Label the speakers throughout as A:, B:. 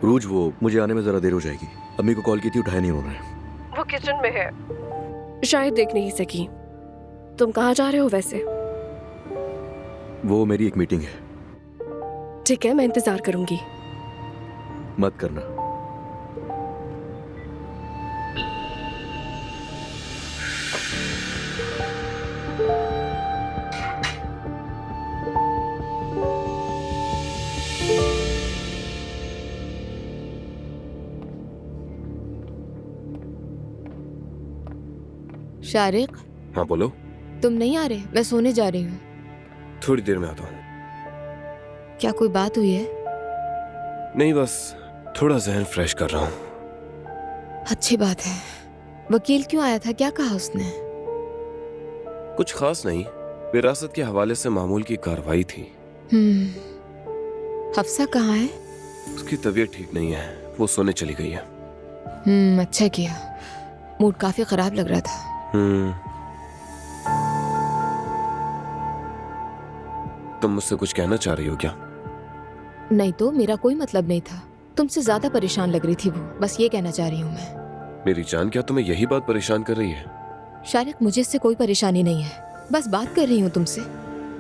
A: रूज, वो मुझे आने में जरा देर हो जाएगी। अम्मी को कॉल की थी, उठाया नहीं उन्होंने।
B: वो किचन में है, शायद देख नहीं सकी। तुम कहाँ जा रहे हो वैसे?
A: वो मेरी एक मीटिंग है।
B: ठीक है, मैं इंतजार करूंगी।
A: मत करना।
C: शारिक,
D: हाँ बोलो।
C: तुम नहीं आ रहे? मैं सोने जा रही हूँ।
D: थोड़ी देर में आता हूँ।
C: क्या कोई बात हुई है?
D: नहीं, बस थोड़ा जहन फ्रेश कर रहा हूँ।
C: अच्छी बात है। वकील क्यों आया था? क्या कहा उसने?
D: कुछ खास नहीं, विरासत के हवाले से मामूल की कार्रवाई थी।
C: हफ्सा कहाँ है?
D: उसकी तबीयत ठीक नहीं है, वो सोने चली गई है।
C: अच्छा किया। मूड काफी खराब लग रहा था।
D: तुम मुझसे कुछ कहना चाह रही हो क्या?
C: नहीं तो, मेरा कोई मतलब नहीं था। तुमसे ज्यादा परेशान लग रही थी वो, बस ये कहना चाह रही हूँ मैं।
D: मेरी जान, क्या तुम्हें यही बात परेशान कर रही है?
C: शारिक, मुझे इससे कोई परेशानी नहीं है, बस बात कर रही हूँ तुमसे।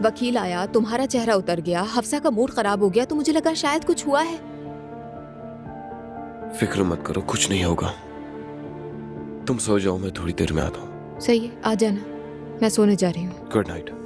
C: वकील आया, तुम्हारा चेहरा उतर गया, हफ्सा का मूड खराब हो गया, तो मुझे लगा शायद कुछ हुआ है।
D: फिक्र मत करो, कुछ नहीं होगा। तुम सो जाओ, मैं थोड़ी देर में आता हूँ।
C: सही है, आ जाना। मैं सोने जा रही हूँ।
D: Good night.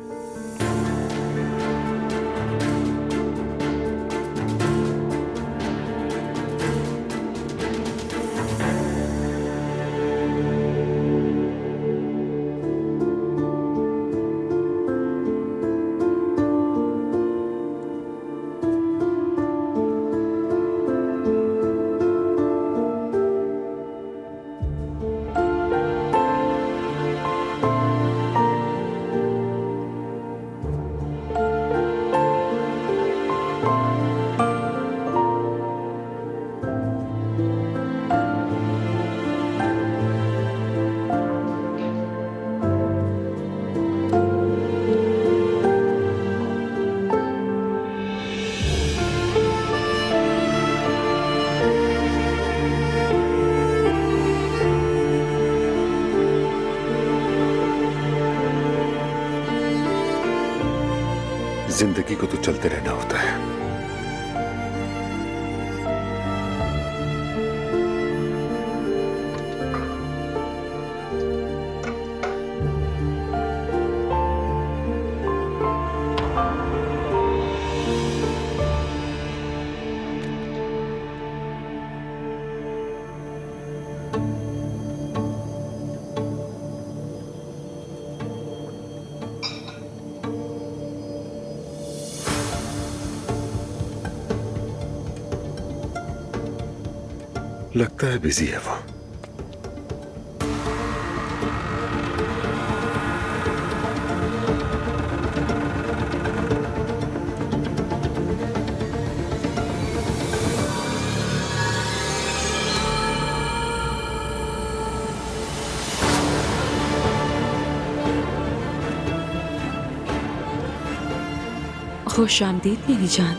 E: जिंदगी को तो चलते रहना होता है। लगता है बिजी है वो।
F: खुश आमदीद मेरी जान।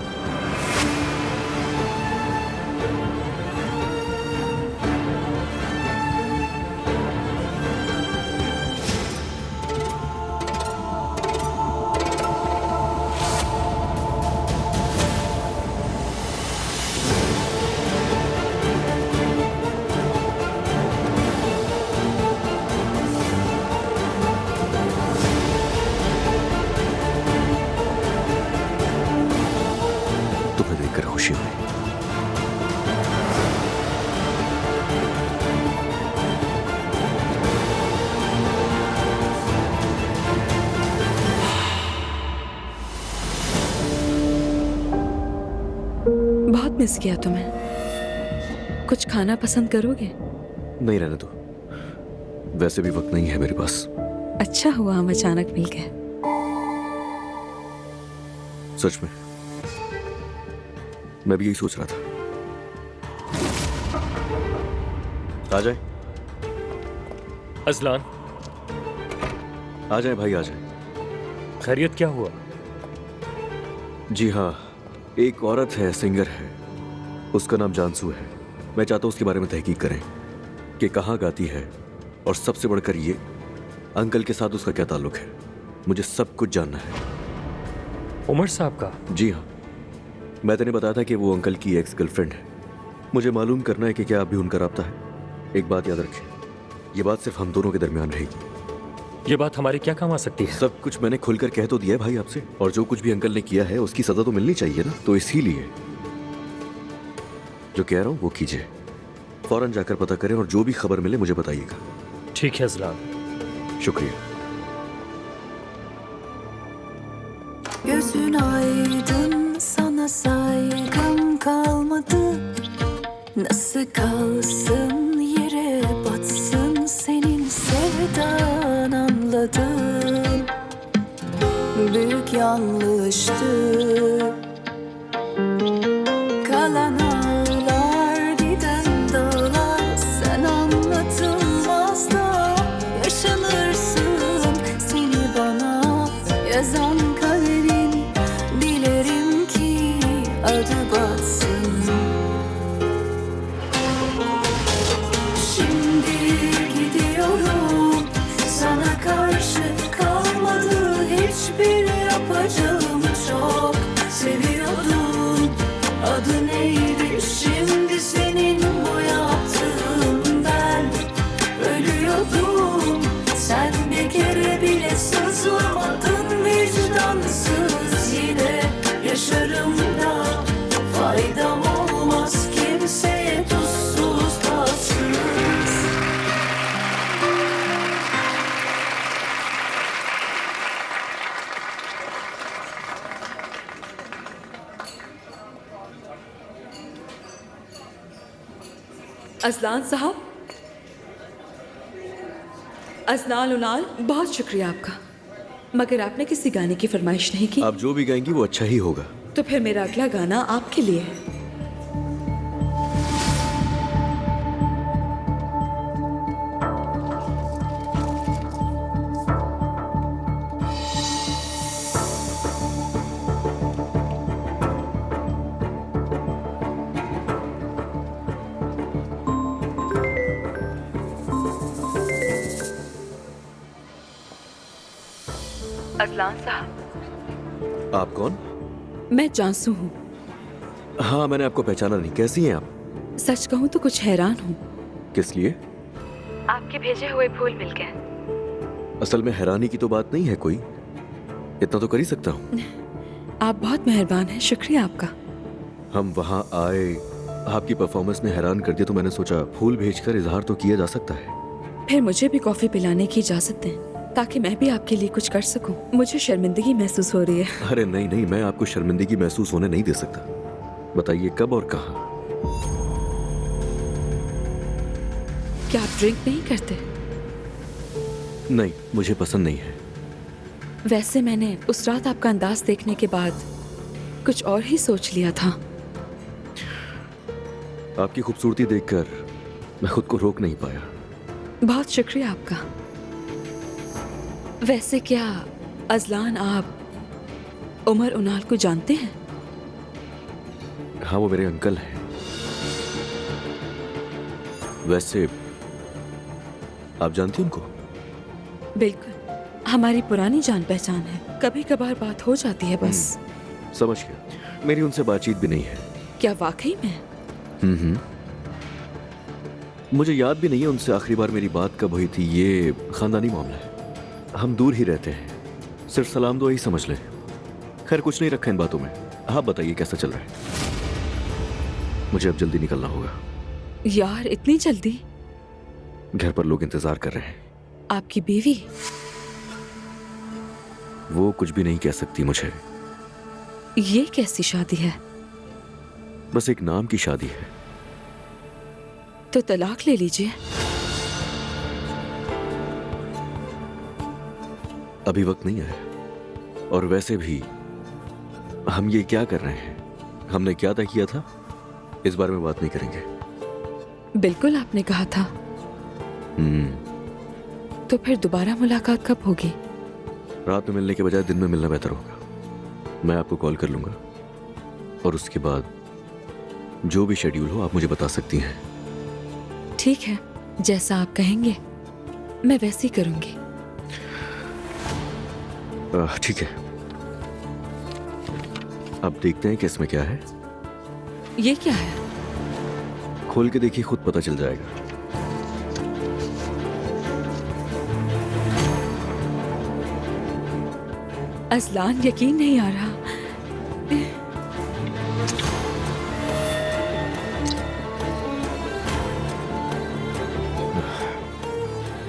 A: तुम्हें देखकर खुशी हुई।
F: बहुत मिस किया तुम्हें। कुछ खाना पसंद करोगे?
A: नहीं, रहने दो, वैसे भी वक्त नहीं है मेरे पास।
F: अच्छा हुआ हम अचानक मिल गए।
A: सच में मैं भी यही सोच रहा था। आ जाए।
G: अजलान,
A: आ जाए भाई, आ जाए।
G: खैरियत क्या हुआ?
A: जी हाँ, एक औरत है, सिंगर है, उसका नाम जानसू है। मैं चाहता हूँ उसके बारे में तहकीक करें कि कहाँ गाती है, और सबसे बढ़कर ये अंकल के साथ उसका क्या ताल्लुक है। मुझे सब कुछ जानना है।
G: उमर साहब का?
A: जी हाँ, मैं तेने बताया था कि वो अंकल की एक्स गर्लफ्रेंड है। मुझे मालूम करना है कि क्या अभी उनका राब्ता है। एक बात याद रखें, ये बात सिर्फ हम दोनों के दरमियान रहेगी।
G: ये बात हमारे क्या काम आ सकती है?
A: सब कुछ मैंने खुलकर कह तो दिया है भाई आपसे, और जो कुछ भी अंकल ने किया है उसकी सजा तो मिलनी चाहिए ना। तो इसीलिए जो कह रहा हूँ वो कीजिए। फौरन जाकर पता करें और जो भी खबर मिले मुझे बताइएगा।
G: ठीक है अजलान।
A: शुक्रिया।
H: Gözün aydın, sana saygım kalmadı. Nasıl kalsın, yere batsın, senin sevdan anladım. Büyük yanlıştı. Kalan ağlar, giden dağlar, sen anlatılmaz da yaşanırsın. Seni bana yazan kaderin, dilerim ki adı batsın. Şimdi gidiyorum, sana karşı kalmadı hiçbir yapacağım. Çok seviyordum, adı neydi şimdi senin bu yaptığından. Ölüyordum, sen bir kere bile sızlamadın. Vicdansız yine yaşarım da faydam olmaz kimseye, tuzsuz tatsız.
F: Azlan साहब, Azlan उनाल, बहुत शुक्रिया आपका, मगर आपने किसी गाने की फरमाइश नहीं की।
A: आप जो भी गाएंगी वो अच्छा ही होगा।
F: तो फिर मेरा अगला गाना आपके लिए है। अजलान साहब।
A: आप कौन?
F: मैं जानसू हूँ।
A: हाँ, मैंने आपको पहचाना नहीं। कैसी हैं आप?
F: सच कहूँ तो कुछ हैरान हूँ।
A: किस लिए?
F: आपके भेजे हुए फूल मिल गए।
A: असल में हैरानी की तो बात नहीं है कोई, इतना तो कर ही सकता हूँ।
F: आप बहुत मेहरबान हैं, शुक्रिया आपका।
A: हम वहाँ आए, आपकी परफॉर्मेंस ने हैरान कर दिया, तो मैंने सोचा फूल भेजकर इजहार तो किया जा सकता है।
F: फिर मुझे भी कॉफी पिलाने की इजाजत दें, ताकि मैं भी आपके लिए कुछ कर सकूं। मुझे शर्मिंदगी महसूस हो रही है।
A: अरे नहीं नहीं, मैं आपको शर्मिंदगी महसूस होने नहीं दे सकता। बताइए कब और कहाँ?
F: क्या आप ड्रिंक नहीं करते?
A: नहीं, मुझे पसंद नहीं है।
F: वैसे मैंने उस रात आपका अंदाज देखने के बाद कुछ और ही सोच लिया था।
A: आपकी खूबसूरती देखकर मैं खुद को रोक नहीं पाया।
F: बहुत शुक्रिया आपका। वैसे क्या अजलान आप उमर उनाल को जानते हैं?
A: हाँ, वो मेरे अंकल हैं। वैसे आप जानती हैं उनको?
F: बिल्कुल, हमारी पुरानी जान पहचान है। कभी कभार बात हो जाती है बस।
A: समझ गया। मेरी उनसे बातचीत भी नहीं है।
F: क्या वाकई में?
A: मुझे याद भी नहीं है उनसे आखिरी बार मेरी बात कब हुई थी। ये खानदानी मामला है, हम दूर ही रहते हैं। सिर्फ सलाम दुआ ही समझ लें। खैर, कुछ नहीं रखा इन बातों में। आप बताइए कैसा चल रहा है? मुझे अब जल्दी निकलना होगा।
F: यार, इतनी जल्दी?
A: घर पर लोग इंतजार कर रहे हैं।
F: आपकी बीवी?
A: वो कुछ भी नहीं कह सकती मुझे।
F: ये कैसी शादी है?
A: बस एक नाम की शादी है।
F: तो तलाक ले लीजिए।
A: अभी वक्त नहीं है, और वैसे भी हम ये क्या कर रहे हैं? हमने क्या तय किया था? इस बारे में बात नहीं करेंगे।
F: बिल्कुल, आपने कहा था। तो फिर दोबारा मुलाकात कब होगी?
A: रात में मिलने के बजाय दिन में मिलना बेहतर होगा। मैं आपको कॉल कर लूंगा, और उसके बाद जो भी शेड्यूल हो आप मुझे बता सकती हैं।
F: ठीक है, जैसा आप कहेंगे मैं वैसे ही करूंगी।
A: ठीक है, अब देखते हैं कि इसमें क्या है।
F: ये क्या है?
A: खोल के देखिए, खुद पता चल जाएगा।
F: अजलान, यकीन नहीं आ रहा।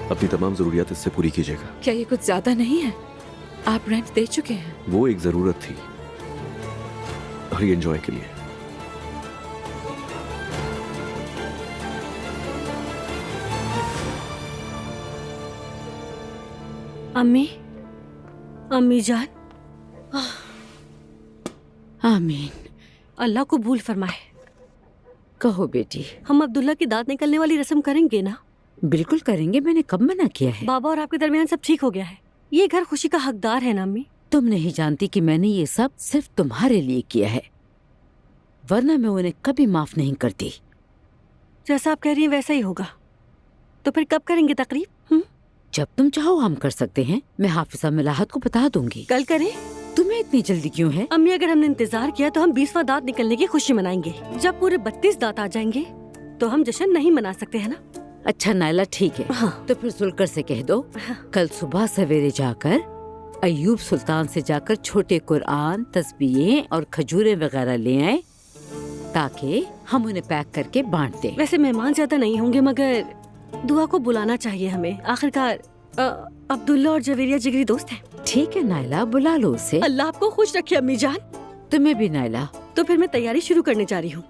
A: अपनी तमाम जरूरियात इससे पूरी कीजिएगा।
F: क्या ये कुछ ज्यादा नहीं है? आप रेंट दे चुके हैं।
A: वो एक जरूरत थी और ये एंजॉय के लिए।
I: अम्मी, अम्मी जान,
F: आमीन।
I: अल्लाह को भूल फरमाए।
F: कहो बेटी।
I: हम अब्दुल्ला की दांत निकलने वाली रस्म करेंगे ना?
F: बिल्कुल करेंगे, मैंने कब मना किया है?
I: बाबा और आपके दरमियान सब ठीक हो गया है। ये घर खुशी का हकदार है ना अम्मी?
F: तुम नहीं जानती कि मैंने ये सब सिर्फ तुम्हारे लिए किया है, वरना मैं उन्हें कभी माफ नहीं करती।
I: जैसा आप कह रही हैं वैसा ही होगा। तो फिर कब करेंगे तकरीब?
F: जब तुम चाहो हम कर सकते हैं। मैं हाफिजा मिलाहत को बता दूंगी।
I: कल करें?
F: तुम्हें इतनी जल्दी क्यों है?
I: अम्मी, अगर हमने इंतजार किया तो हम 20वां दांत निकलने की खुशी मनाएंगे। जब पूरे 32 दांत आ जाएंगे तो हम जश्न नहीं मना सकते हैं ना?
F: अच्छा नायला, ठीक है।
I: हाँ।
F: तो फिर जुल्कर से कह दो कल सुबह सवेरे जाकर अयूब सुल्तान से जाकर छोटे कुरान, तस्बीहें और खजूरें वगैरह ले आए ताकि हम उन्हें पैक करके बांट दें।
I: वैसे मेहमान ज्यादा नहीं होंगे, मगर दुआ को बुलाना चाहिए हमें। आखिरकार अब्दुल्ला और जवेरिया जिगरी दोस्त हैं।
F: ठीक है नायला, बुला लो उसे।
I: अल्लाह आपको खुश रखे अम्मी जान।
F: तुम्हें भी नायला।
I: तो फिर मैं तैयारी शुरू करने जा रही हूँ।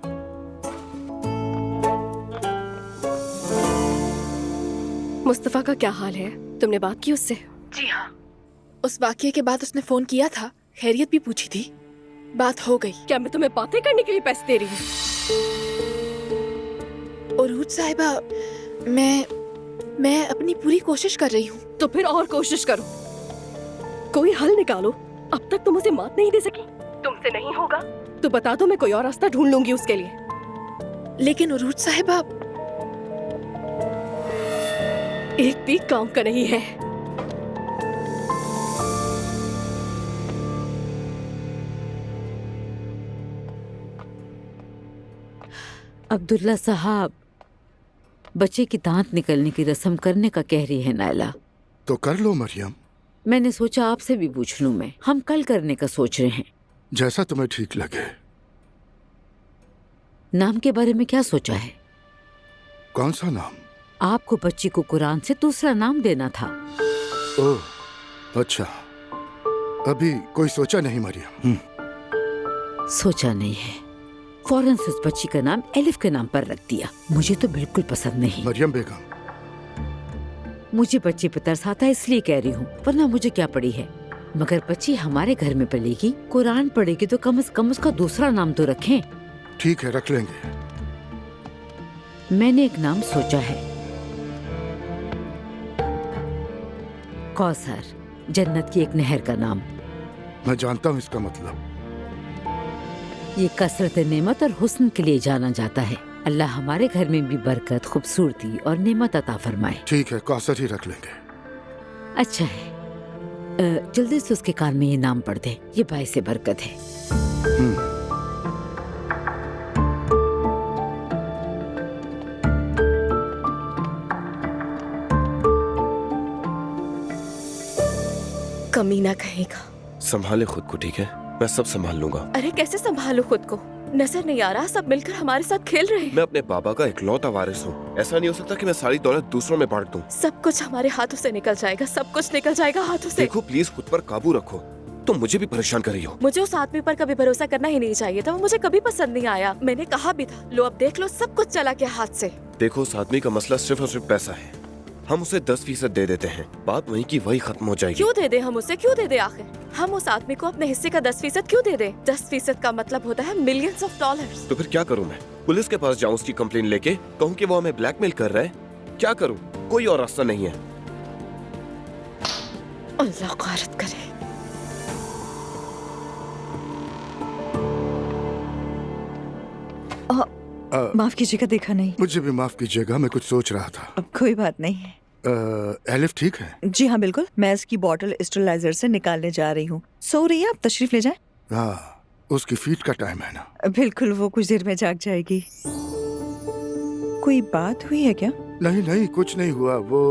B: मुस्तफा का क्या हाल है? तुमने बात की उससे?
C: जी हाँ, उस वाकये के बाद उसने फोन किया था, खैरियत भी पूछी थी, बात हो गई।
B: क्या मैं तुम्हें बातें करने के लिए पैसे दे रही हूँ?
C: उरूज साहिबा, मैं अपनी पूरी कोशिश कर रही हूँ।
B: तो फिर और कोशिश करो, कोई हल निकालो। अब तक तुम उसे मात नहीं दे सकी। तुमसे नहीं होगा तो बता दो, मैं कोई और रास्ता ढूंढ लूंगी उसके लिए।
C: लेकिन उरूज साहिबा,
B: एक भी काम का नहीं है।
F: अब्दुल्ला साहब, बच्चे की दांत निकलने की रस्म करने का कह रही है नायला।
E: तो कर लो मरियम,
F: मैंने सोचा आपसे भी पूछ लूं। मैं हम कल करने का सोच रहे हैं।
E: जैसा तुम्हें ठीक लगे।
F: नाम के बारे में क्या सोचा है?
E: कौन सा नाम?
F: आपको बच्ची को कुरान से दूसरा नाम देना था।
E: ओह अच्छा, अभी कोई सोचा नहीं मरियम।
F: सोचा नहीं है, फौरन से उस बच्ची का नाम एलिफ के नाम पर रख दिया। मुझे तो बिल्कुल पसंद नहीं।
E: मरियम बेगम,
F: मुझे बच्ची पर तरस आता है इसलिए कह रही हूँ, वरना मुझे क्या पड़ी है। मगर बच्ची हमारे घर में पलेगी, कुरान पढ़ेगी, तो कम से कम उसका दूसरा नाम तो रखें।
E: ठीक है, रख लेंगे।
F: मैंने एक नाम सोचा है, कौसर, जन्नत की एक नहर का नाम।
E: मैं जानता हूँ इसका मतलब।
F: ये कसरत नेमत और हुस्न के लिए जाना जाता है। अल्लाह हमारे घर में भी बरकत, खूबसूरती और नेमत अता फरमाए।
E: ठीक है, कौसर ही रख लेंगे।
F: अच्छा है, जल्दी से उसके कान में ये नाम पढ़ दे, ये बाइसे बरकत है।
B: कमीना कहेगा।
D: संभाले खुद को, ठीक है? मैं सब संभाल लूंगा।
C: अरे कैसे संभालो खुद को? नजर नहीं आ रहा सब मिलकर हमारे साथ खेल रहे हैं।
D: मैं अपने बाबा का इकलौता वारिस हूँ। ऐसा नहीं हो सकता कि मैं सारी दौलत दूसरों में बांट दूं।
C: सब कुछ हमारे हाथों से निकल जाएगा, सब कुछ निकल जाएगा हाथों से।
D: देखो प्लीज खुद पर काबू रखो। तुम मुझे भी परेशान कर रही हो।
C: मुझे उस आदमी पर कभी भरोसा करना ही नहीं चाहिए था, वो मुझे कभी पसंद नहीं आया। मैंने कहा भी था। लो अब देख लो, सब कुछ चला गया हाथ से।
D: देखो उस आदमी का मसला सिर्फ और सिर्फ पैसा है। हम उसे 10% दे देते हैं, बात वहीं की वहीं खत्म हो जाएगी।
C: क्यों दे दे? हम उसे क्यों दे दे? आखिर हम उस आदमी को अपने हिस्से का 10% क्यों दे दे? 10% का मतलब होता है मिलियंस ऑफ डॉलर्स।
D: तो फिर क्या करूं मैं? पुलिस के पास जाऊं, उसकी कंप्लेन लेके कहूं कि वो हमें ब्लैकमेल कर रहा है? क्या करूं? कोई और रास्ता नहीं है।
C: अल्लाह ग़ारत करे।
J: माफ कीजिएगा, देखा नहीं।
E: मुझे भी माफ कीजिएगा, मैं कुछ सोच रहा था।
J: अब कोई बात नहीं।
E: एलिफ ठीक है?
J: जी हाँ बिल्कुल, मैं इसकी बॉटल स्टेरिलाइजर से निकालने जा रही हूँ। सो रही है, आप तशरीफ ले जाएं।
E: हाँ, उसकी फीड का टाइम है ना।
J: बिल्कुल, वो कुछ देर में जाग जाएगी। कोई बात हुई है क्या?
E: नहीं नहीं, कुछ नहीं हुआ। वो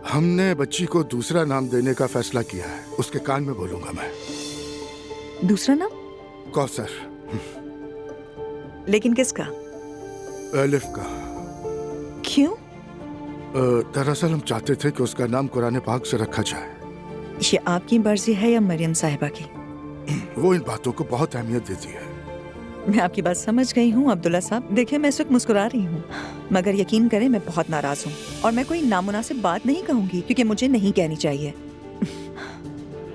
E: हमने बच्ची को दूसरा नाम देने का फैसला किया है। उसके कान में बोलूंगा मैं।
J: दूसरा नाम?
E: कौसर।
J: लेकिन किसका?
E: एलिफ का।
J: क्यों?
E: दरअसल हम चाहते थे कि उसका नाम कुरान पाक से रखा जाए।
J: ये आपकी मर्जी है या मरियम साहिबा की?
E: वो इन बातों को बहुत अहमियत देती है।
J: मैं आपकी बात समझ गई हूँ अब्दुल्ला साहब। देखिए, मैं इस वक्त मुस्कुरा रही हूँ, मगर यकीन करें मैं बहुत नाराज हूँ और मैं कोई नामुनासिब बात नहीं कहूँगी क्योंकि मुझे नहीं कहनी चाहिए।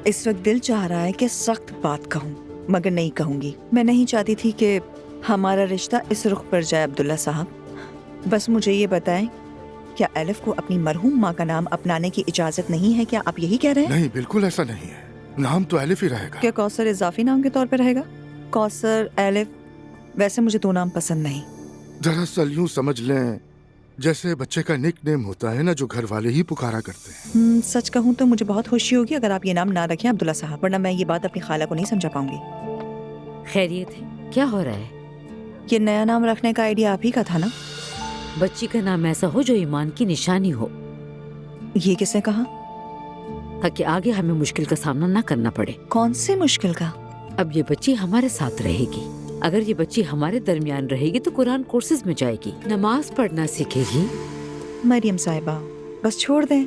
J: इस वक्त दिल चाह रहा है कि सख्त बात कहूँ, मगर नहीं कहूँगी। मैं नहीं चाहती थी कि हमारा रिश्ता इस रुख पर जाए अब्दुल्ला साहब। बस मुझे ये बताएं, क्या एलिफ को अपनी मरहूम माँ का नाम अपनाने की इजाजत नहीं है? क्या आप यही कह रहे हैं?
E: नहीं, बिल्कुल ऐसा नहीं है। नाम तो एलिफ ही रहेगा।
J: क्या कौसर इजाफी नाम के तौर पर रहेगा? कौसर, एलिफ, वैसे मुझे 2 नाम पसंद नहीं।
E: दरअसल यूं समझ लें जैसे बच्चे का निक नेम होता है ना, जो घर वाले ही पुकारा करते हैं।
J: सच कहूँ तो मुझे बहुत खुशी होगी अगर आप ये नाम ना रखें अब्दुल्ला साहब, वरना मैं ये बात अपनी खाला को नहीं समझा पाऊंगी।
F: खैरियत है? क्या हो रहा है?
J: ये नया नाम रखने का आइडिया आप ही का था ना?
F: बच्ची का नाम ऐसा हो जो ईमान की निशानी हो।
J: ये किसने कहा?
F: ताकि आगे हमें मुश्किल का सामना ना करना पड़े।
J: कौन सी मुश्किल का?
F: अब ये बच्ची हमारे साथ रहेगी। अगर ये बच्ची हमारे दरमियान रहेगी तो कुरान कोर्सेज में जाएगी, नमाज पढ़ना सीखेगी।
J: मरियम साहिबा, बस छोड़ दें।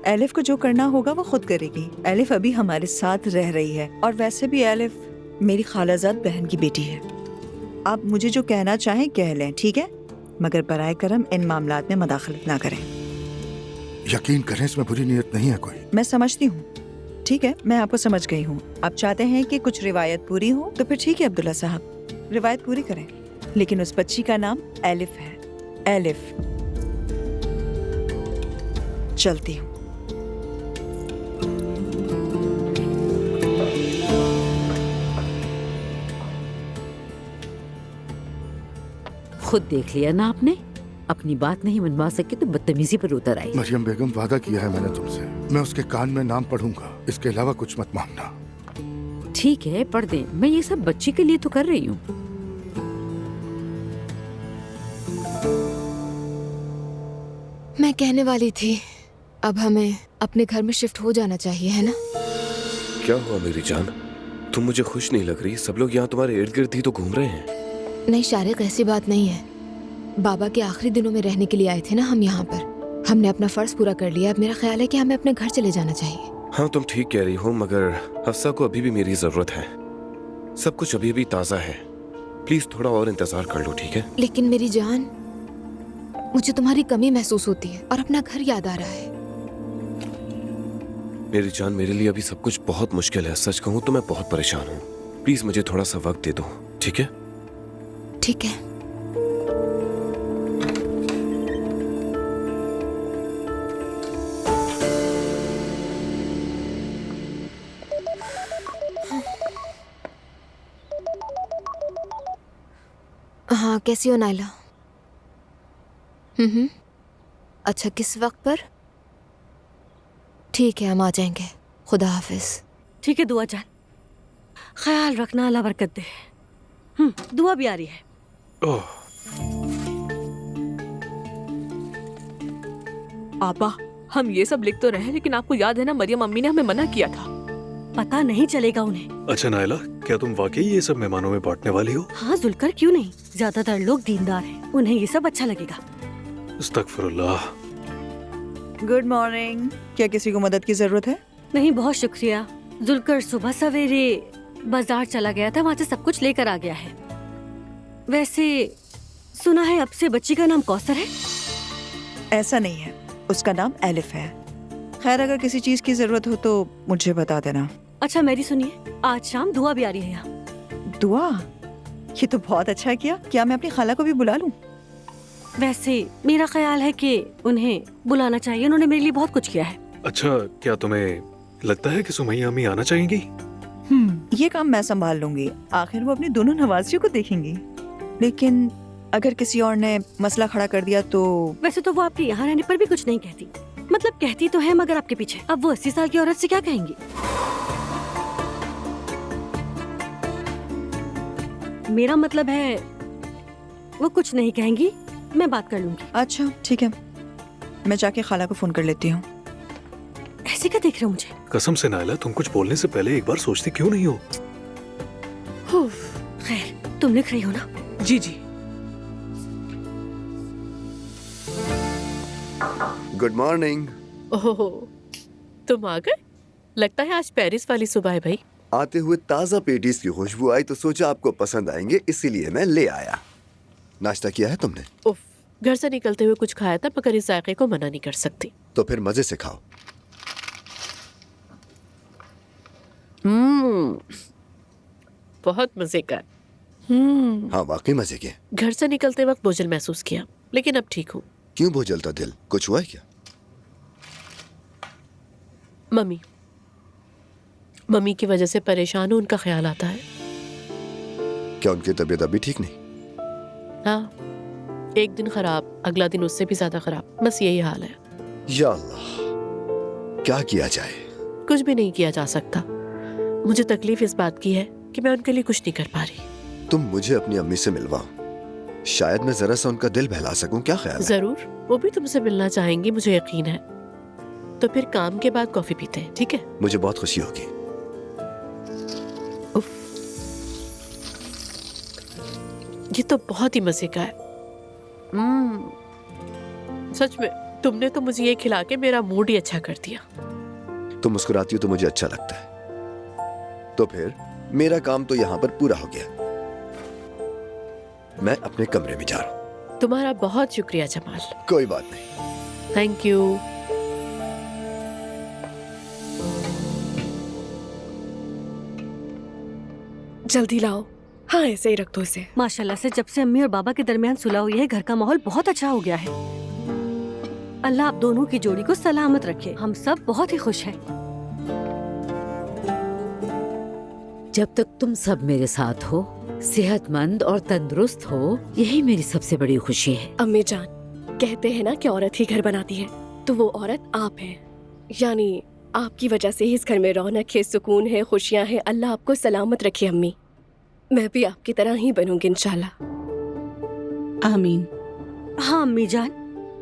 J: एलिफ को जो करना होगा वो खुद करेगी। एलिफ अभी हमारे साथ रह रही है और वैसे भी एलिफ मेरी खालाजाद बहन की बेटी है। आप मुझे जो कहना चाहें कह लें, ठीक है? मगर बराए करम इन मामलात में मदाखलत ना करें।
E: यकीन करें, इसमें बुरी नीयत नहीं है कोई।
J: मैं समझती हूँ, ठीक है, मैं आपको समझ गई हूँ। आप चाहते हैं कि कुछ रिवायत पूरी हो तो फिर ठीक है अब्दुल्ला साहब, रिवायत पूरी करें। लेकिन उस बच्ची का नाम एलिफ है। एलिफ। चलती हूँ।
F: खुद देख लिया ना आपने, अपनी बात नहीं मनवा सके तो बदतमीजी पर उतर आई।
E: मरियम बेगम, वादा किया है मैंने तुमसे, मैं उसके कान में नाम पढ़ूंगा, इसके अलावा कुछ मत मांगना।
F: ठीक है, पढ़ दें। मैं ये सब बच्ची के लिए तो कर रही हूँ।
C: मैं कहने वाली थी, अब हमें अपने घर में शिफ्ट हो जाना चाहिए, है ना?
D: क्या हुआ मेरी जान? तुम मुझे खुश नहीं लग रही। सब लोग यहाँ तुम्हारे इर्द गिर्द ही तो घूम रहे हैं।
C: नहीं शारिक, ऐसी बात नहीं है। बाबा के आखिरी दिनों में रहने के लिए आए थे ना हम यहाँ पर। हमने अपना फर्ज पूरा कर लिया। अब मेरा ख्याल है कि हमें अपने घर चले जाना चाहिए।
D: हाँ, तुम ठीक कह रही हो, मगर हफ्सा को अभी भी मेरी जरूरत है। सब कुछ अभी भी ताज़ा है। प्लीज थोड़ा और इंतजार कर लो, ठीक है?
C: लेकिन मेरी जान, मुझे तुम्हारी कमी महसूस होती है और अपना घर याद आ रहा है।
D: मेरी जान, मेरे लिए अभी सब कुछ बहुत मुश्किल है। सच कहूँ तो मैं बहुत परेशान हूँ। प्लीज मुझे थोड़ा सा वक्त दे दो, ठीक है?
C: ठीक है। हाँ, कैसी हो नाइला? अच्छा, किस वक्त पर? ठीक है, हम आ जाएंगे। खुदा हाफिज।
I: ठीक है दुआ जान, ख्याल रखना, अल्लाह बरकत दे। दुआ भी आ रही है।
B: आपा, हम ये सब लिख तो रहे हैं, लेकिन आपको याद है ना, मरियम अम्मी ने हमें मना किया था।
I: पता नहीं चलेगा उन्हें।
G: अच्छा नाइला, क्या तुम वाकई ये सब मेहमानों में बांटने वाली हो?
I: हाँ जुलकर, क्यों नहीं। ज्यादातर लोग दीनदार हैं, उन्हें ये सब अच्छा लगेगा।
G: अस्तगफिरुल्लाह।
J: Good morning. क्या किसी को मदद की जरूरत है?
I: नहीं, बहुत शुक्रिया। जुलकर सुबह सवेरे बाजार चला गया था, वहाँ से सब कुछ लेकर आ गया है। वैसे सुना है अब से बच्ची का नाम कौसर है।
J: ऐसा नहीं है, उसका नाम एलिफ है। खैर, अगर किसी चीज की जरूरत हो तो मुझे बता देना।
I: अच्छा मेरी सुनिए, आज शाम दुआ भी आ रही है यहाँ।
J: दुआ? ये तो बहुत अच्छा किया। क्या मैं अपनी खाला को भी बुला लूं?
I: वैसे मेरा ख्याल है कि उन्हें बुलाना चाहिए, उन्होंने मेरे लिए बहुत कुछ किया है।
G: अच्छा, क्या तुम्हें लगता है कि सुमैया अम्मी आना चाहेंगी?
J: ये काम मैं संभाल लूंगी। आखिर वो अपनी दोनों नवाजियों को देखेंगी। लेकिन अगर किसी और ने मसला खड़ा कर दिया तो?
I: वैसे तो वो आपके यहाँ रहने पर भी कुछ नहीं कहती, मतलब कहती तो है मगर आपके पीछे। अब वो 80 साल की औरत से क्या कहेंगी? मेरा मतलब है वो कुछ नहीं कहेंगी, मैं बात कर लूंगी।
J: अच्छा ठीक है, मैं जाके खाला को फोन कर लेती हूँ।
I: ऐसे क्या देख रहे हो मुझे?
G: कसम से नायला, तुम कुछ बोलने से पहले एक बार सोचती क्यों नहीं हो?
I: खैर, तुम लिख रही हो ना?
K: जी जी।
L: Good morning.
K: ओहो, तुम आ गए? लगता है आज पेरिस वाली सुबह है भाई।
L: आते हुए ताज़ा पेटीज की खुशबू आई तो सोचा आपको पसंद आएंगे, इसीलिए मैं ले आया। नाश्ता किया है तुमने?
K: उफ, घर से निकलते हुए कुछ खाया था मगर इस जायके को मना नहीं कर सकती।
L: तो फिर मजे से खाओ।
K: बहुत मजे का।
L: हाँ वाकई मजे के।
K: घर से निकलते वक्त बोझल महसूस किया, लेकिन अब ठीक हूँ।
L: क्यों बोझलता दिल, कुछ हुआ है क्या?
K: मम्मी की वजह से परेशान हूँ, उनका ख्याल आता है।
L: क्या उनकी तबीयत अभी ठीक नहीं?
K: हाँ, एक दिन खराब, अगला दिन उससे भी ज्यादा खराब, बस यही हाल है।
L: या अल्लाह, क्या किया जाए?
K: कुछ भी नहीं किया जा सकता। मुझे तकलीफ इस बात की है कि मैं उनके लिए कुछ नहीं कर पा रही।
L: तुम मुझे अपनी अम्मी से मिलवाओ, शायद मैं जरा सा उनका दिल बहला सकूं, क्या ख्याल है?
K: जरूर, वो भी तुमसे मिलना चाहेंगी, मुझे यकीन है। तो फिर काम के बाद कॉफी पीते हैं, ठीक है?
L: मुझे बहुत खुशी होगी।
K: उफ, ये तो बहुत ही मजे का है। सच में तुमने तो मुझे ये खिला के मेरा मूड ही अच्छा कर दिया।
L: तुम मुस्कुराती हो तो मुझे अच्छा लगता है। तो फिर मेरा काम तो यहाँ पर पूरा हो गया। मैं अपने कमरे में जा रहा हूँ।
K: तुम्हारा बहुत शुक्रिया जमाल।
L: कोई बात नहीं।
K: Thank you.
B: जल्दी लाओ। हाँ, ऐसे ही रख दो इसे।
I: माशाल्लाह से जब से अम्मी और बाबा के दरमियान सुलह हुई है, घर का माहौल बहुत अच्छा हो गया है। अल्लाह आप दोनों की जोड़ी को सलामत रखे। हम सब बहुत ही खुश हैं।
F: जब तक तुम सब मेरे साथ हो, सेहतमंद और तंदुरुस्त हो, यही मेरी सबसे बड़ी खुशी है।
B: अम्मी जान, कहते हैं ना कि औरत ही घर बनाती है, तो वो औरत आप हैं। यानी आपकी वजह से ही इस घर में रौनक है, सुकून है, खुशियां हैं। अल्लाह आपको सलामत रखे अम्मी। मैं भी आपकी तरह ही बनूंगी इंशाल्लाह।
I: आमीन। हाँ अम्मी जान,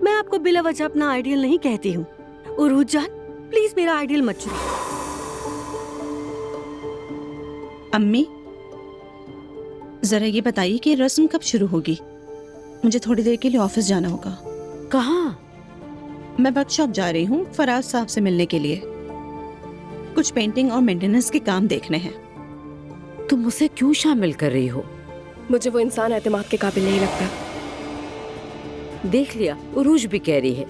I: मैं आपको बिला वजह अपना आइडियल नहीं कहती हूँ। उरूज जान, प्लीज मेरा आइडियल मत चुनो।
M: अम्मी, जरा ये बताइए कि रस्म कब शुरू होगी? मुझे थोड़ी देर के लिए ऑफिस जाना होगा।
F: कहाँ?
M: मैं वर्कशॉप जा रही हूँ फराज साहब से मिलने के लिए। कुछ पेंटिंग और मेंटेनेंस के काम देखने हैं।
F: तुम उसे क्यों शामिल कर रही हो?
B: मुझे वो इंसान एतमाद के काबिल नहीं लगता।
F: देख लिया, उरूज भी कह रही है।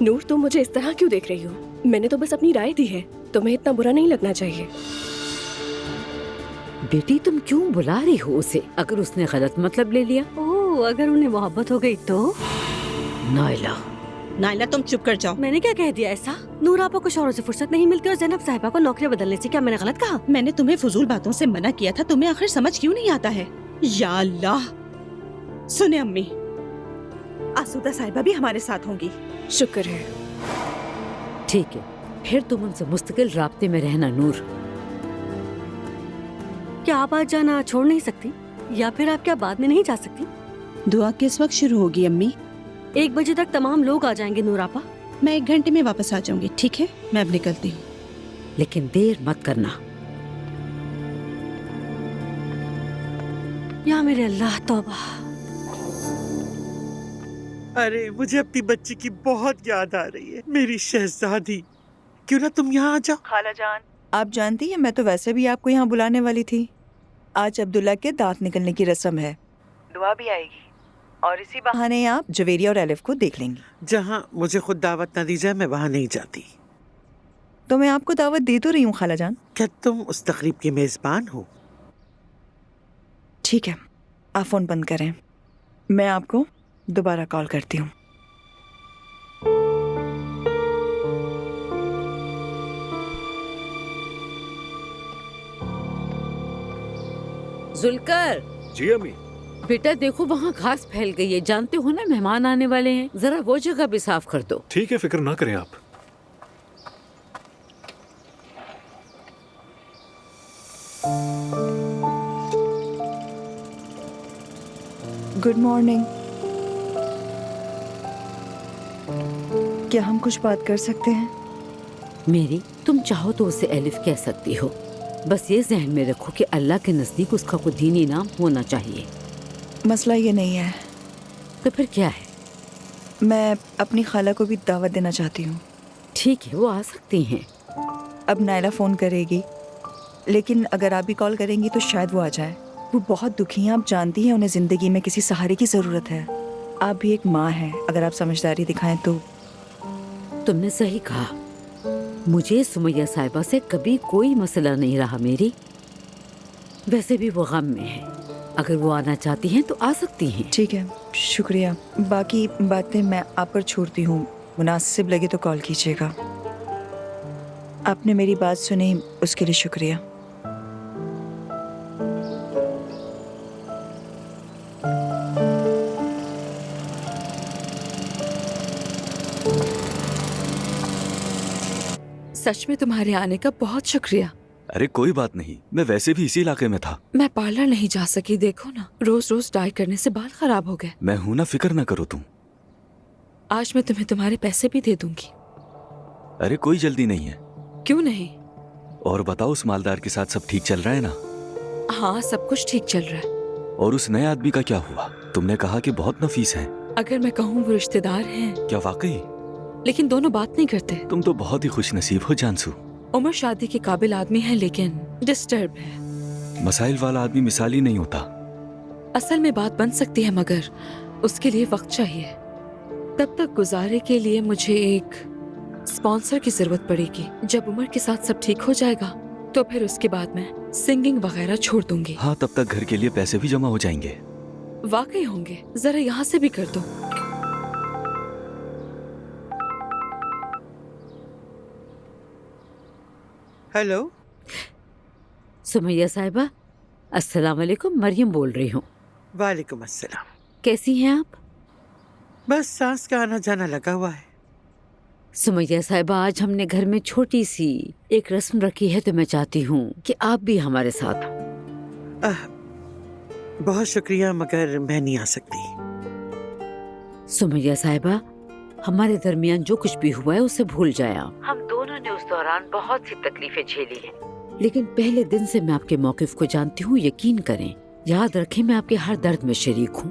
B: नूर, तुम मुझे इस तरह क्यों देख रही हो? मैंने तो बस अपनी राय दी है, तुम्हें इतना बुरा नहीं लगना चाहिए।
F: बेटी तुम क्यों बुला रही हो उसे? अगर उसने गलत मतलब ले लिया?
I: ओह, अगर उन्हें मोहब्बत हो गई तो?
F: नायला,
M: नायला तुम चुप कर जाओ।
I: मैंने क्या कह दिया ऐसा? नूर आपको कुछ औरों से फुर्सत नहीं मिलती और ज़ैनब साहिबा को नौकरी बदलने से क्या मैंने गलत कहा?
M: मैंने तुम्हें फजूल बातों से मना किया था, तुम्हें आखिर समझ क्यों नहीं आता है? या अल्लाह। सुने अम्मी, आसूदा साहिबा भी हमारे साथ होंगी।
B: शुक्र है।
F: ठीक है, फिर तुम उनसे मुस्तकिल राब्ते में रहना नूर।
I: क्या आप आज जाना छोड़ नहीं सकती, या फिर आप क्या बाद में नहीं जा सकती?
M: दुआ किस वक्त शुरू होगी अम्मी?
I: 1 बजे तक तमाम लोग आ जाएंगे नूर आपा।
M: मैं 1 घंटे में वापस आ जाऊंगी। ठीक है, मैं अब निकलती हूँ।
F: लेकिन देर मत करना।
I: या मेरे अल्लाह, तौबा।
N: अरे मुझे अपनी बच्ची की बहुत याद आ रही है, मेरी शहजादी। क्यों ना तुम यहाँ आ जाओ।
J: खाला जान, आप जानती हैं मैं तो वैसे भी आपको यहाँ बुलाने वाली थी। आज अब्दुल्ला के दांत निकलने की रस्म है, दुआ भी आएगी और इसी बहाने आप जवेरिया और एलिफ को देख लेंगी।
N: जहाँ मुझे खुद दावत न दी जाए मैं वहाँ नहीं जाती।
J: तो मैं आपको दावत दे तो रही हूँ खाला जान।
N: क्या तुम उस तकरीब की मेजबान हो?
J: ठीक है, आप फोन बंद करें, मैं आपको दोबारा कॉल करती हूँ।
F: जुल्कर।
G: जी अम्मी।
F: बेटा देखो वहाँ घास फैल गई है, जानते हो ना मेहमान आने वाले हैं, जरा वो जगह भी साफ कर दो।
G: ठीक है, फिक्र ना करें आप।
J: Good morning. क्या हम कुछ बात कर सकते हैं?
F: मेरी, तुम चाहो तो उसे एलिफ कह सकती हो, बस ये जहन में रखो कि अल्लाह के नजदीक उसका कोई दीनी नाम होना चाहिए।
J: मसला ये नहीं है।
F: तो फिर क्या है?
J: मैं अपनी खाला को भी दावत देना चाहती हूँ।
F: ठीक है, वो आ सकती हैं।
J: अब नायला फ़ोन करेगी, लेकिन अगर आप भी कॉल करेंगी तो शायद वो आ जाए। वो बहुत दुखी हैं, आप जानती हैं, उन्हें ज़िंदगी में किसी सहारे की ज़रूरत है। आप भी एक माँ हैं, अगर आप समझदारी दिखाएं तो।
F: तुमने सही कहा, मुझे सुमैया साहिबा से कभी कोई मसला नहीं रहा मेरी। वैसे भी वो गम में है, अगर वो आना चाहती हैं तो आ सकती हैं।
J: ठीक है, शुक्रिया। बाकी बातें मैं आप पर छोड़ती हूँ, मुनासिब लगे तो कॉल कीजिएगा। आपने मेरी बात सुनी, उसके लिए शुक्रिया।
O: सच में तुम्हारे आने का बहुत शुक्रिया।
A: अरे कोई बात नहीं, मैं वैसे भी इसी इलाके में था।
O: मैं पार्लर नहीं जा सकी, देखो ना, रोज रोज डाई करने से बाल खराब हो गए।
A: मैं हूं ना, फिक्र ना करो तुम।
O: आज मैं तुम्हें तुम्हारे पैसे भी दे दूंगी।
A: अरे कोई जल्दी नहीं है।
O: क्यों नहीं?
A: और बताओ, उस मालदार के साथ सब ठीक चल रहा है ना?
O: हाँ, सब कुछ ठीक चल रहा है।
A: और उस नए आदमी का क्या हुआ? तुमने कहा कि बहुत नफीस है।
O: अगर मैं कहूँ वो रिश्तेदार हैं।
A: क्या वाकई?
O: लेकिन दोनों बात नहीं करते।
A: तुम तो बहुत ही खुश नसीब हो जानसू।
O: उम्र शादी के काबिल आदमी है, लेकिन डिस्टर्ब है।
A: मसाइल वाला आदमी मिसाली नहीं होता।
O: असल में बात बन सकती है, मगर उसके लिए वक्त चाहिए। तब तक गुजारे के लिए मुझे एक स्पॉन्सर की जरूरत पड़ेगी। जब उम्र के साथ सब ठीक हो जाएगा तो फिर उसके बाद मैं सिंगिंग वगैरह छोड़ दूंगी।
A: हाँ, तब तक घर के लिए पैसे भी जमा हो जाएंगे।
O: वाकई होंगे, जरा यहाँ से भी कर दो।
N: हेलो
F: सुमैया साहिबा, अस्सलाम वालेकुम। मरियम बोल रही हूँ।
N: वालेकुम अस्सलाम।
F: कैसी हैं आप?
N: बस सांस का आना जाना लगा हुआ है।
F: सुमैया साहिबा, आज हमने घर में छोटी सी एक रस्म रखी है, तो मैं चाहती हूँ कि आप भी हमारे साथ हो।
N: बहुत शुक्रिया, मगर मैं नहीं आ सकती।
F: सुमैया साहिबा, हमारे दरमियान जो कुछ भी हुआ है उसे भूल जाए आप। हम दोनों ने उस दौरान बहुत सी तकलीफें झेली हैं, लेकिन पहले दिन से मैं आपके मौकिफ को जानती हूँ। यकीन करें, याद रखें, मैं आपके हर दर्द में शरीक हूँ,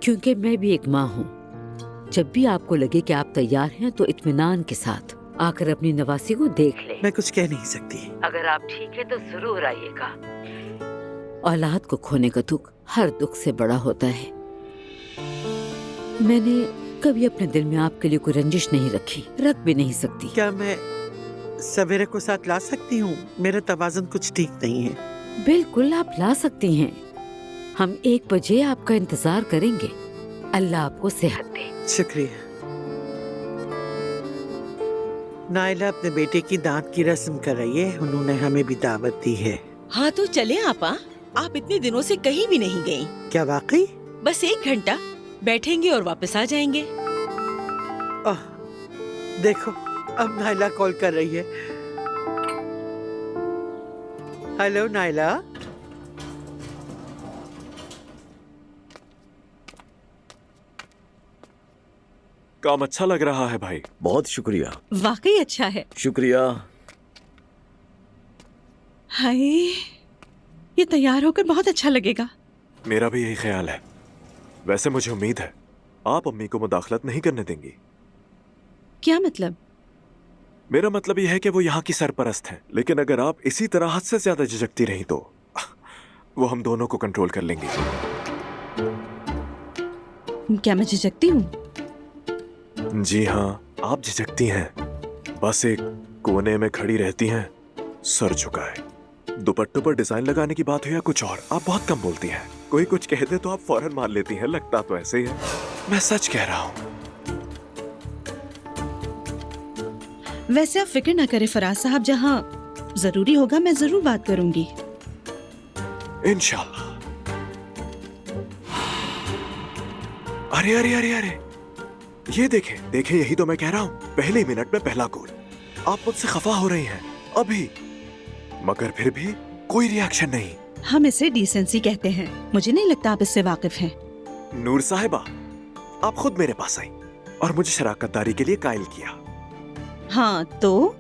F: क्योंकि मैं भी एक माँ हूँ। जब भी आपको लगे कि आप तैयार हैं तो इत्मीनान के साथ आकर अपनी नवासी को देख लें।
N: मैं कुछ कह नहीं सकती।
F: अगर आप ठीक है तो जरूर आइएगा। औलाद को खोने का दुख हर दुख से बड़ा होता है। मैंने कभी अपने दिल में आपके लिए कोई रंजिश नहीं रखी, रख भी नहीं सकती।
N: क्या मैं सवेरे को साथ ला सकती हूँ? मेरा तवाज़ुन कुछ ठीक नहीं है।
F: बिल्कुल, आप ला सकती हैं। हम 1 बजे आपका इंतजार करेंगे। अल्लाह आपको सेहत दे।
N: शुक्रिया। नायला अपने बेटे की दांत की रस्म कर रही है, उन्होंने हमें भी दावत दी है।
P: हाँ तो चले आपा, आप इतने दिनों से कहीं भी नहीं गई।
N: क्या वाकई?
P: बस 1 घंटा बैठेंगे और वापस आ जाएंगे।
N: देखो, अब नायला कॉल कर रही है। हेलो नायला।
Q: काम अच्छा लग रहा है भाई।
M: बहुत शुक्रिया।
P: वाकई अच्छा है।
M: शुक्रिया। हाय, ये तैयार होकर बहुत अच्छा लगेगा।
Q: मेरा भी यही ख्याल है। वैसे मुझे उम्मीद है आप अम्मी को मुदाखलत नहीं करने देंगी।
M: क्या मतलब?
Q: मेरा मतलब यह है कि वो यहाँ की सरपरस्त हैं, लेकिन अगर आप इसी तरह हद से ज्यादा झिझकती रही तो वो हम दोनों को कंट्रोल कर लेंगी।
M: क्या मैं झिझकती हूँ?
Q: जी हाँ, आप झिझकती हैं। बस एक कोने में खड़ी रहती हैं, सर झुकाए। दुपट्टों पर डिजाइन लगाने की बात हो या कुछ और, आप बहुत कम बोलती हैं। कोई कुछ कह दे तो आप फौरन मान लेती हैं। लगता तो ऐसे ही है। मैं सच कह रहा हूँ।
M: वैसे आप फिक्र ना करें फराज साहब, जहाँ जरूरी होगा मैं जरूर बात करूंगी।
Q: इंशाल्लाह। अरे अरे अरे अरे, ये देखें देखें, यही तो मैं कह रहा हूँ, पहले मिनट में पहला गोल। आप मुझसे खफा हो रही हैं अभी, मगर फिर भी कोई रिएक्शन नहीं।
M: हम इसे डिसेंसी कहते हैं। मुझे नहीं लगता आप इससे वाकिफ हैं।
Q: नूर साहिबा, आप खुद मेरे पास आई और मुझे शराकतदारी के लिए कायल किया।
M: हाँ तो?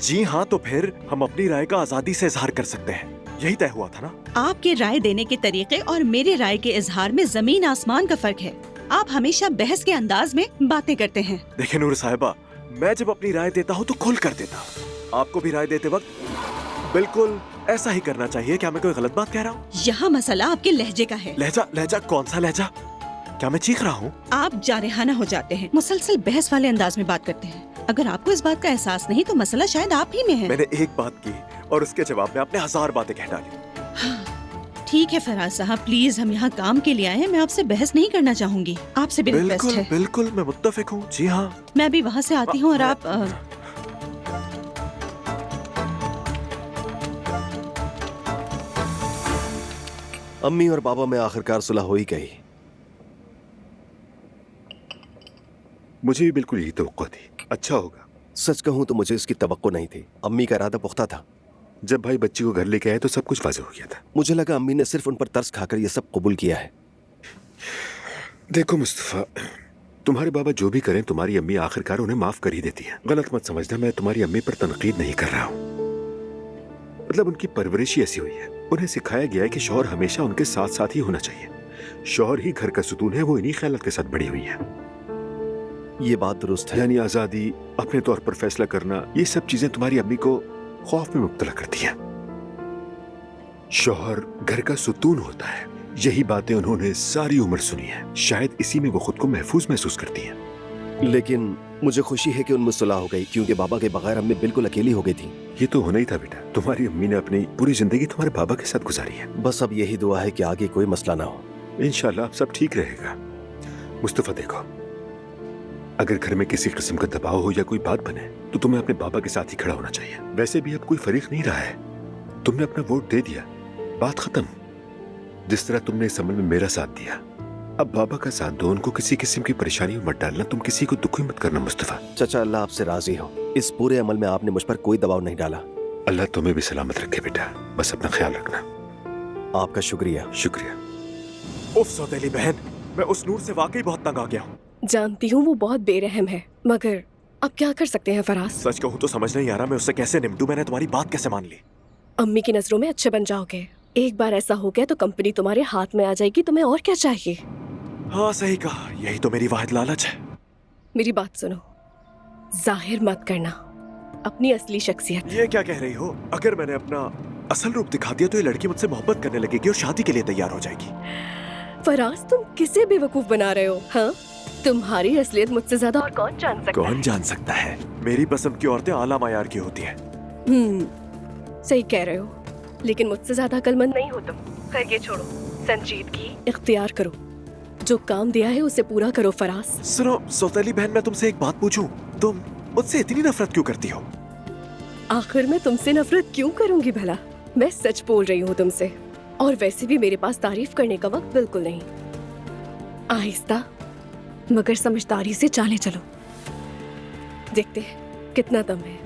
Q: जी हाँ, तो फिर हम अपनी राय का आजादी से इजहार कर सकते हैं, यही तय हुआ था ना?
M: आपके राय देने के तरीके और मेरे राय के इजहार में जमीन आसमान का फर्क है। आप हमेशा बहस के अंदाज में बातें करते हैं।
Q: देखिए नूर साहिबा, मैं जब अपनी राय देता हूँ तो खुल कर देता हूँ। आपको भी राय देते वक्त बिल्कुल ऐसा ही करना चाहिए। क्या मैं कोई गलत बात कह रहा हूँ?
M: यहाँ मसला आपके लहजे का है।
Q: लहजा? लहजा? कौन सा लहजा? क्या मैं चीख रहा हूँ?
M: आप जारहाना हो जाते हैं, मुसलसल बहस वाले अंदाज में बात करते हैं। अगर आपको इस बात का एहसास नहीं तो मसला शायद आप ही में है।
Q: मैंने एक बात की और उसके जवाब में आपने 1000 बातें कह डाली।
M: ठीक है फराज साहब, प्लीज हम यहाँ काम के लिए आए हैं। मैं आपसे बहस नहीं करना चाहूँगी। आपसे भी रिक्वेस्ट है।
Q: बिल्कुल, मैं मुत्तफिक हूँ। जी हाँ,
M: मैं भी वहाँ से आती हूँ और आप
R: अम्मी और बाबा में आखिरकार सुलह हो ही गई।
S: मुझे भी बिल्कुल यही तवक्को थी। अच्छा होगा।
R: सच कहूँ तो मुझे इसकी तवक्को नहीं थी। अम्मी का इरादा पुख्ता था।
S: जब भाई बच्ची को घर लेके आए तो सब कुछ वाज़ेह हो गया था।
R: मुझे लगा अम्मी ने सिर्फ उन पर तरस खाकर ये सब कबूल किया है।
S: देखो मुस्तफ़ा, तुम्हारे बाबा जो भी करें तुम्हारी अम्मी आखिरकार उन्हें माफ कर ही देती है। गलत मत समझना, मैं तुम्हारी अम्मी पर तनकीद नहीं कर रहा हूँ। मतलब उनकी परवरिश ऐसी हुई है, उन्हें सिखाया गया है कि शौहर हमेशा उनके साथ साथ ही होना चाहिए। शौहर ही घर का सुतून है, वो इन्हीं ख्यालात के साथ बड़ी हुई है।
R: ये बात दुरुस्त है।
S: यानी आज़ादी, अपने तौर पर फैसला करना, ये सब चीजें तुम्हारी अम्मी को खौफ में मुब्तला करती हैं। शौहर घर का सुतून होता है, यही बातें उन्होंने सारी उम्र सुनी है। शायद इसी में वो खुद को महफूज महसूस करती हैं।
R: लेकिन मुझे खुशी है कि उनमें सुलह हो गई, क्योंकि बाबा के बगैर अम्मी बिल्कुल अकेली हो गई थी।
S: ये तो होना ही था बेटा। तुम्हारी अम्मी ने अपनी पूरी जिंदगी तुम्हारे बाबा के साथ गुजारी है।
R: बस अब यही दुआ है कि आगे कोई मसला ना हो।
S: इंशाल्लाह सब ठीक रहेगा। मुस्तफा देखो, अगर घर में किसी किस्म का दबाव हो या कोई बात बने तो तुम्हें अपने बाबा के साथ ही खड़ा होना चाहिए। वैसे भी अब कोई फर्क नहीं रहा है, तुमने अपना वोट दे दिया, बात खत्म। जिस तरह तुमने इस अमल में मेरा साथ दिया, अब बाबा का साथ दो। उनको किसी किस्म की परेशानी में मत डालना, तुम किसी को दुखी मत करना मुस्तफा।
R: चाचा, अल्लाह आपसे राजी हो। इस पूरे अमल में आपने मुझ पर कोई दबाव नहीं डाला।
S: अल्लाह तुम्हें भी सलामत रखे बेटा, बस अपना ख्याल रखना।
R: आपका शुक्रिया।
S: शुक्रिया।
Q: उफ सौतेली बहन, मैं उस नूर से वाकई बहुत तंग आ गया हूँ।
B: जानती हूँ वो बहुत बेरहम है, मगर अब क्या कर सकते हैं फराज।
Q: सच कहूँ तो समझ नहीं आ रहा मैं उससे कैसे निपटूं। मैंने तुम्हारी बात कैसे मान ली?
B: अम्मी की नजरों में अच्छे बन जाओगे। एक बार ऐसा हो गया तो कंपनी तुम्हारे हाथ में आ जाएगी। तुम्हें और क्या चाहिए?
Q: हाँ सही कहा, यही तो मेरी वाहिद लालच है।
B: मेरी बात सुनो, जाहिर मत करना अपनी असली शख्सियत।
Q: ये क्या कह रही हो? अगर मैंने अपना असल रूप दिखा दिया तो ये लड़की मुझसे मोहब्बत करने लगेगी और शादी के लिए तैयार हो जाएगी।
B: फराज, तुम किसे बेवकूफ बना रहे हो? हाँ, तुम्हारी असलियत मुझसे ज्यादा और कौन जान सकता है?
Q: कौन जान सकता है? मेरी पसंद की औरतें आला मायार की होती हैं।
B: सही कह रहे हो, लेकिन मुझसे ज्यादा अक्लमंद नहीं हो तुम। खैर ये छोड़ो, संजीदगी इख्तियार करो। जो काम दिया है उसे पूरा करो फराज।
Q: सुनो सौतेली बहन, मैं तुमसे एक बात पूछूं, तुम मुझसे इतनी नफरत क्यों करती हो?
B: आखिर मैं तुमसे नफरत क्यों करूंगी भला? मैं सच बोल रही हूँ तुमसे, और वैसे भी मेरे पास तारीफ करने का वक्त बिल्कुल नहीं। आहिस्ता मगर समझदारी से चाले चलो, देखते हैं कितना दम है।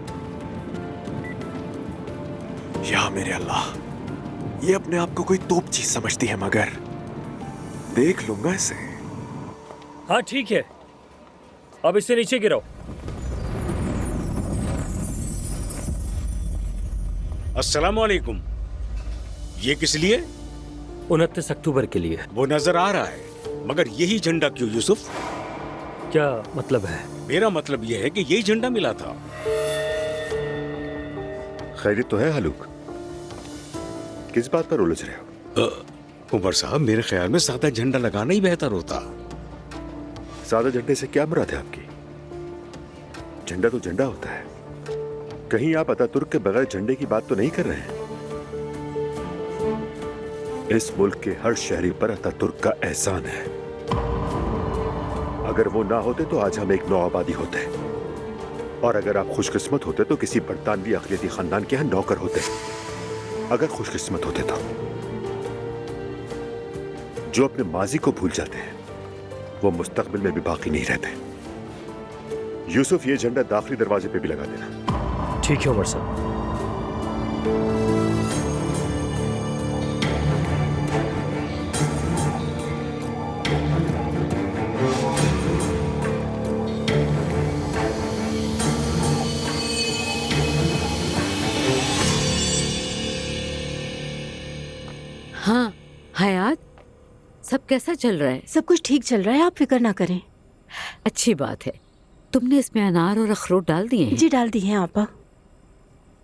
Q: या मेरे अल्लाह, ये अपने आप को कोई तोप चीज समझती है, मगर देख लूंगा इसे।
T: हाँ ठीक है, अब इसे नीचे गिराओ।
U: अस्सलाम वालेकुम। ये किस लिए?
T: 29 अक्टूबर के लिए।
U: वो नजर आ रहा है, मगर यही झंडा क्यों यूसुफ?
T: क्या मतलब है?
U: मेरा मतलब यह है कि यही झंडा मिला था।
S: खैरियत तो है हलूक? किस बात पर उलझ रहे हो?
U: उमर साहब, मेरे ख्याल में सादा झंडा लगाना ही बेहतर होता।
S: सादा झंडे से क्या मुराद है आपकी? झंडा तो झंडा होता है। कहीं आप अतातुर्क के बगैर झंडे की बात तो नहीं कर रहे हैं? इस मुल्क के हर शहरी पर अतातुर्क का एहसान है। अगर वो ना होते तो आज हम एक नौ आबादी होते, और अगर आप खुशकिस्मत होते तो किसी बरतानवी अक़लियती खानदान के यहाँ नौकर होते। अगर खुशकिस्मत होते तो। जो अपने माजी को भूल जाते हैं वो मुस्तकबिल में भी बाकी नहीं रहते। यूसुफ, ये झंडा दाखिली दरवाजे पे भी लगा देना।
T: ठीक है उमर साहब।
F: हाँ हयात, सब कैसा चल रहा है?
I: सब कुछ ठीक चल रहा है, आप फिक्र ना करें।
F: अच्छी बात है। तुमने इसमें अनार और अखरोट डाल दिए हैं?
I: जी डाल दिए हैं आपा।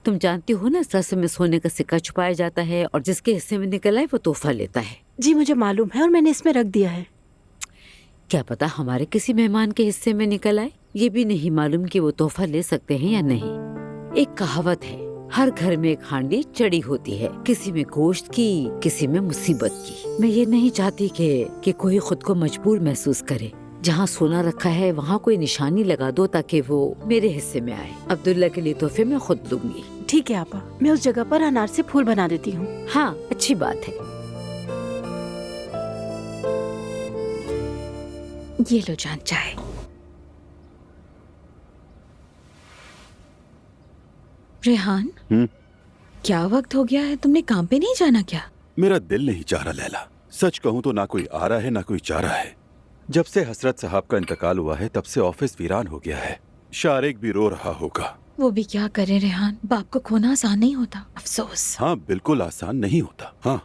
F: तुम जानती हो ना, इस रस्म में सोने का सिक्का छुपाया जाता है और जिसके हिस्से में निकल आए वो तोहफा लेता है।
I: जी मुझे मालूम है और मैंने इसमें रख दिया है।
F: क्या पता हमारे किसी मेहमान के हिस्से में निकल आए। ये भी नहीं मालूम कि वो तोहफा ले सकते हैं या नहीं। एक कहावत है, हर घर में एक हांडी चढ़ी होती है, किसी में गोश्त की, किसी में मुसीबत की। मैं ये नहीं चाहती कि कोई खुद को मजबूर महसूस करे। जहाँ सोना रखा है वहाँ कोई निशानी लगा दो ताकि वो मेरे हिस्से में आए। अब्दुल्ला के लिए तोहफे मैं खुद दूंगी।
I: ठीक है आपा, मैं उस जगह पर अनार से फूल बना देती हूँ।
F: हाँ अच्छी बात है।
C: ये लो जान चाय। रेहान, क्या वक्त हो गया है, तुमने काम पे नहीं जाना क्या?
S: मेरा दिल नहीं चाह रहा लैला। सच कहूं तो ना कोई आ रहा है ना कोई जा रहा है। जब से हसरत साहब का इंतकाल हुआ है तब से ऑफिस वीरान हो गया है। शारिक भी रो रहा होगा।
C: वो भी क्या करे रेहान, बाप को खोना आसान नहीं होता, अफसोस।
S: हाँ बिल्कुल आसान नहीं होता। हाँ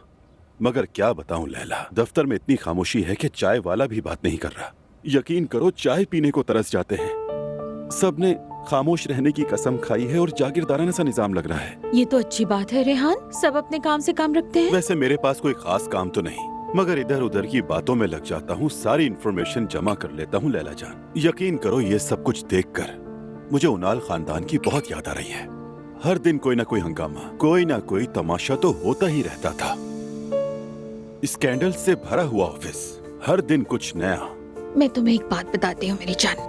S: मगर क्या बताऊं लैला, दफ्तर में इतनी खामोशी है कि चाय वाला भी बात नहीं कर रहा। यकीन करो चाय पीने को तरस जाते हैं। सबने खामोश रहने की कसम खाई है और जागीरदाराना सा निजाम लग रहा है।
C: ये तो अच्छी बात है रेहान, सब अपने काम से काम रखते हैं।
S: वैसे मेरे पास कोई खास काम तो नहीं, मगर इधर उधर की बातों में लग जाता हूँ, सारी इन्फॉर्मेशन जमा कर लेता हूँ लैला जान। यकीन करो ये सब कुछ देखकर मुझे उनाल खानदान की बहुत याद आ रही है। हर दिन कोई ना कोई हंगामा, कोई ना कोई तमाशा तो होता ही रहता था। स्कैंडल से भरा हुआ ऑफिस, हर दिन कुछ नया।
C: मैं तुम्हें एक बात बताती हूँ मेरी जान,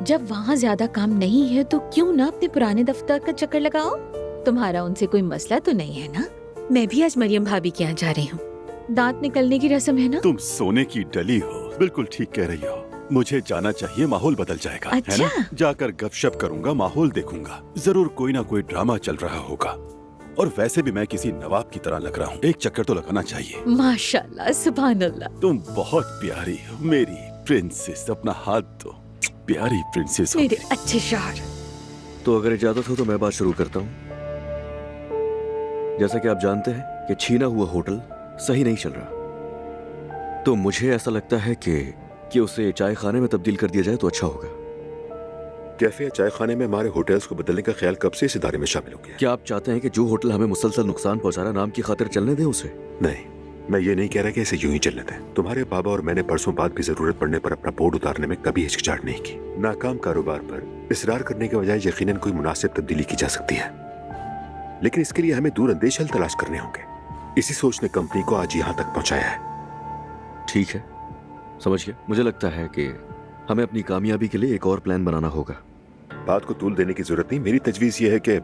C: जब वहाँ ज्यादा काम नहीं है तो क्यों ना अपने पुराने दफ्तर का चक्कर लगाओ। तुम्हारा उनसे कोई मसला तो नहीं है ना? मैं भी आज मरियम भाभी के यहाँ जा रही हूँ, दांत निकलने की रस्म है ना।
S: तुम सोने की डली हो, बिल्कुल ठीक कह रही हो। मुझे जाना चाहिए, माहौल बदल जाएगा।
C: अच्छा?
S: है ना? जाकर गपशप करूंगा, माहौल देखूंगा। जरूर कोई ना कोई ड्रामा चल रहा होगा। और वैसे भी मैं किसी नवाब की तरह लग रहा हूँ, एक चक्कर तो लगाना चाहिए।
C: माशाल्लाह, सुभान अल्लाह।
S: तुम बहुत प्यारी हो मेरी प्रिंसेस। अपना हाथ दो, प्यारी प्रिंसेस हो
C: मेरे अच्छे शौहर।
A: तो अगर इजाजत हो तो मैं बात शुरू करता हूँ। जैसा कि आप जानते हैं कि छीना हुआ होटल सही नहीं चल रहा, तो मुझे ऐसा लगता है कि उसे चाय खाने में तब्दील कर दिया जाए तो अच्छा होगा।
S: कैफे या चाय खाने में हमारे होटल्स को बदलने का ख्याल कब से इस इदारे में शामिल हो गया?
A: क्या आप चाहते हैं कि जो होटल हमें मुसलसल नुकसान पहुंचा रहा नाम की खातिर चलने दें उसे?
S: नहीं, मैं ये नहीं कह रहा कि इसे यूं ही चलने दें। तुम्हारे बाबा और मैंने परसों बाद भी जरूरत पड़ने पर अपना बोर्ड उतारने में कभी हिचकिचाहट नहीं की। नाकाम कारोबार पर इसरार करने के बजाय यकीनन कोई मुनासिब तब्दीली की जा सकती है, लेकिन इसके लिए हमें दूर अंदेश हल तलाश करने होंगे। इसी सोच ने कंपनी को आज यहाँ तक पहुँचाया है।
A: ठीक है, समझ गया। मुझे लगता है कि हमें अपनी कामयाबी के लिए एक और प्लान बनाना होगा।
S: बात को तूल देने की जरूरत नहीं। मेरी तजवीज़ ये है कि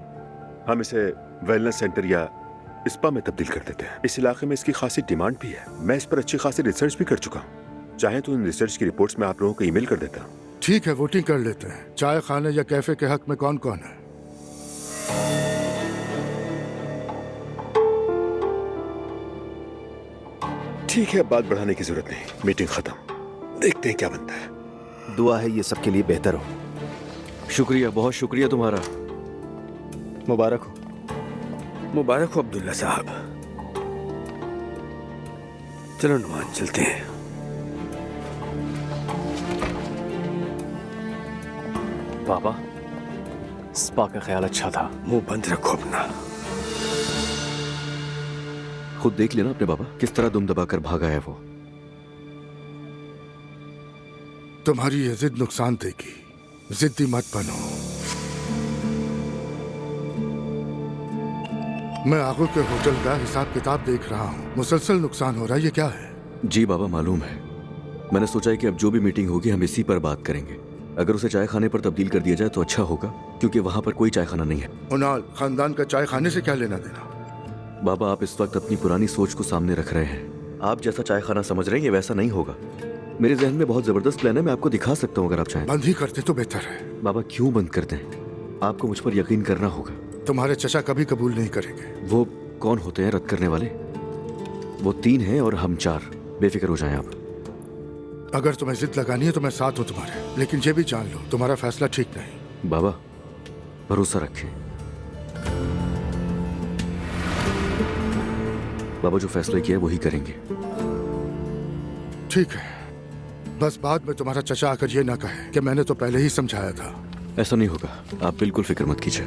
S: हम इसे वेलनेस सेंटर या स्पा में तब्दील कर देते हैं। इस इलाके में इसकी खासी डिमांड भी है। मैं इस पर अच्छी खासी रिसर्च भी कर चुका हूँ। चाहे तो इन रिसर्च की रिपोर्ट्स में आप लोगों को ईमेल कर देता हूँ।
E: ठीक है, वोटिंग कर लेते हैं। चाय खाने या कैफे के हक में कौन कौन है?
S: ठीक है, बात बढ़ाने की जरूरत नहीं। मीटिंग खत्म, देखते हैं क्या बनता है।
R: दुआ है ये सबके लिए बेहतर हो।
A: शुक्रिया, बहुत शुक्रिया तुम्हारा।
R: मुबारक हो।
U: मुबारक हो अब्दुल्ला साहब। चलो नुमान चलते हैं।
Q: बाबा, स्पा का ख्याल अच्छा था।
U: मुंह बंद रखो अपना।
A: खुद देख लेना अपने बाबा किस तरह दुम दबाकर भागा है वो।
E: तुम्हारी ये जिद नुकसान देगी, जिद्दी मत बनो। मैं आगू के होटल का हिसाब किताब देख रहा हूँ, मुसलसल नुकसान हो रहा है। ये क्या है?
A: जी बाबा मालूम है। मैंने सोचा है कि अब जो भी मीटिंग होगी हम इसी पर बात करेंगे। अगर उसे चाय खाने पर तब्दील कर दिया जाए तो अच्छा होगा, क्योंकि वहाँ पर कोई चाय खाना नहीं है।
E: उनाल खानदान का चाय खाने से क्या लेना देना?
A: बाबा आप इस वक्त अपनी पुरानी सोच को सामने रख रहे हैं। आप जैसा चाय खाना समझ रहे हैं ये वैसा नहीं होगा। मेरे जहन में बहुत जबरदस्त प्लान है, मैं आपको दिखा सकता हूँ अगर आप चाहें।
E: बंद ही करते तो बेहतर है।
A: बाबा क्यों बंद कर दें? आपको मुझ पर यकीन करना होगा।
E: तुम्हारे चचा कभी कबूल नहीं करेंगे।
A: वो कौन होते हैं रद्द करने वाले? वो 3 हैं और हम 4। बेफिक्र हो जाएं आप।
E: अगर तुम्हें जिद लगानी है तो मैं साथ हूँ तुम्हारे, लेकिन ये भी जान लो तुम्हारा फैसला ठीक नहीं।
A: बाबा भरोसा रखें। बाबा जो फैसला किया है वही करेंगे।
E: ठीक है, बस बाद में तुम्हारा चचा आकर ये ना कहे कि मैंने तो पहले ही समझाया था।
A: ऐसा नहीं होगा, आप बिल्कुल फिक्र मत कीजिए।